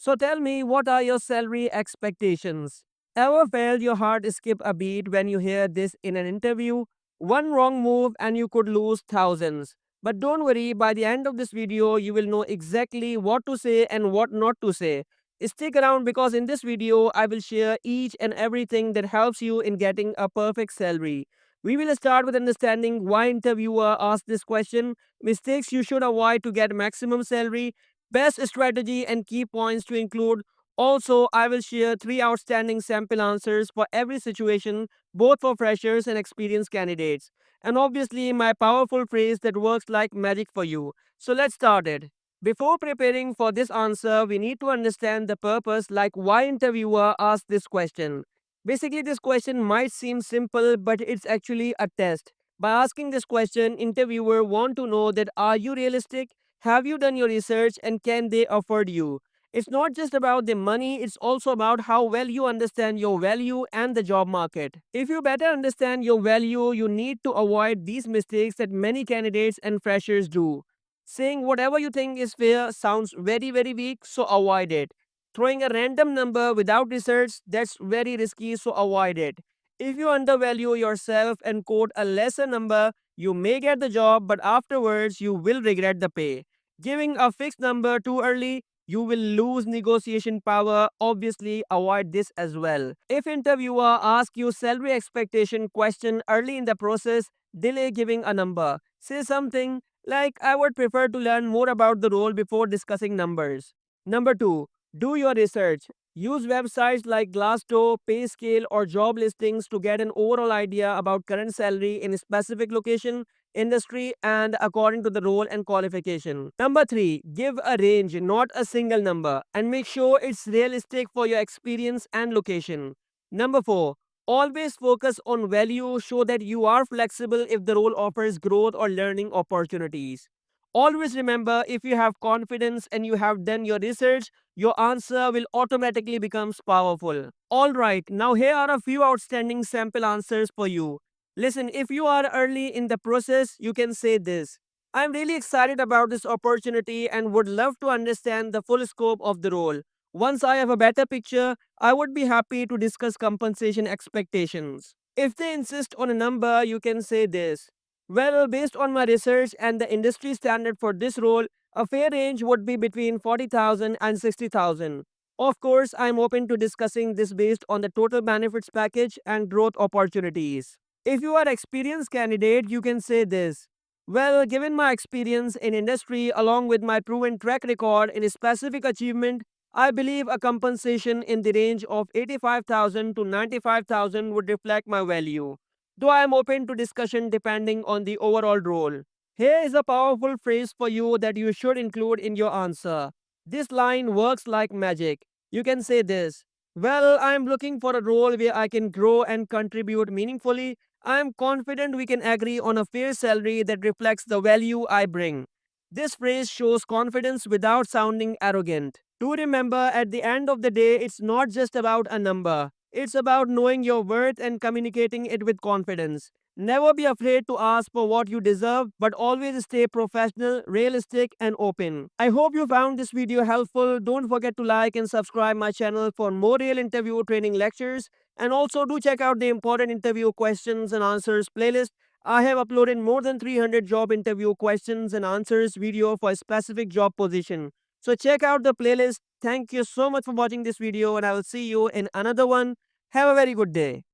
So tell me, what are your salary expectations? Ever felt your heart skip a beat when you hear this in an interview? One wrong move and you could lose thousands. But don't worry, by the end of this video, you will know exactly what to say and what not to say. Stick around because in this video, I will share each and everything that helps you in getting a perfect salary. We will start with understanding why interviewer asked this question, mistakes you should avoid to get maximum salary, best strategy and key points to include. Also, I will share 3 outstanding sample answers for every situation, both for freshers and experienced candidates. And obviously, my powerful phrase that works like magic for you. So let's start it. Before preparing for this answer, we need to understand the purpose, like why interviewer asked this question. Basically, this question might seem simple, but it's actually a test. By asking this question, interviewer want to know that are you realistic? Have you done your research and can they afford you? It's not just about the money, it's also about how well you understand your value and the job market. If you better understand your value, you need to avoid these mistakes that many candidates and freshers do. Saying whatever you think is fair sounds very weak, so avoid it. Throwing a random number without research, that's very risky, so avoid it. If you undervalue yourself and quote a lesser number, you may get the job, but afterwards you will regret the pay. Giving a fixed number too early, you will lose negotiation power. Obviously, avoid this as well. If interviewer asks you salary expectation question early in the process, delay giving a number. Say something like, I would prefer to learn more about the role before discussing numbers. Number 2, do your research. Use websites like Glassdoor, Payscale, or job listings to get an overall idea about current salary in a specific location, industry, and according to the role and qualification. Number 3, give a range, not a single number, and make sure it's realistic for your experience and location. Number 4, always focus on value, show that you are flexible if the role offers growth or learning opportunities. Always remember, if you have confidence and you have done your research, your answer will automatically become powerful. Alright, now here are a few outstanding sample answers for you. Listen, if you are early in the process, you can say this. I'm really excited about this opportunity and would love to understand the full scope of the role. Once I have a better picture, I would be happy to discuss compensation expectations. If they insist on a number, you can say this. Well, based on my research and the industry standard for this role, a fair range would be between 40,000 and 60,000. Of course, I am open to discussing this based on the total benefits package and growth opportunities. If you are experienced candidate, you can say this. Well, given my experience in industry along with my proven track record in a specific achievement, I believe a compensation in the range of 85,000 to 95,000 would reflect my value, though I am open to discussion depending on the overall role. Here is a powerful phrase for you that you should include in your answer. This line works like magic. You can say this. Well, I am looking for a role where I can grow and contribute meaningfully. I am confident we can agree on a fair salary that reflects the value I bring. This phrase shows confidence without sounding arrogant. Do remember, at the end of the day, it's not just about a number. It's about knowing your worth and communicating it with confidence. Never be afraid to ask for what you deserve, but always stay professional, realistic, and open. I hope you found this video helpful. Don't forget to like and subscribe my channel for more real interview training lectures. And also do check out the important interview questions and answers playlist. I have uploaded more than 300 job interview questions and answers video for a specific job position. So check out the playlist. Thank you so much for watching this video and I will see you in another one. Have a very good day.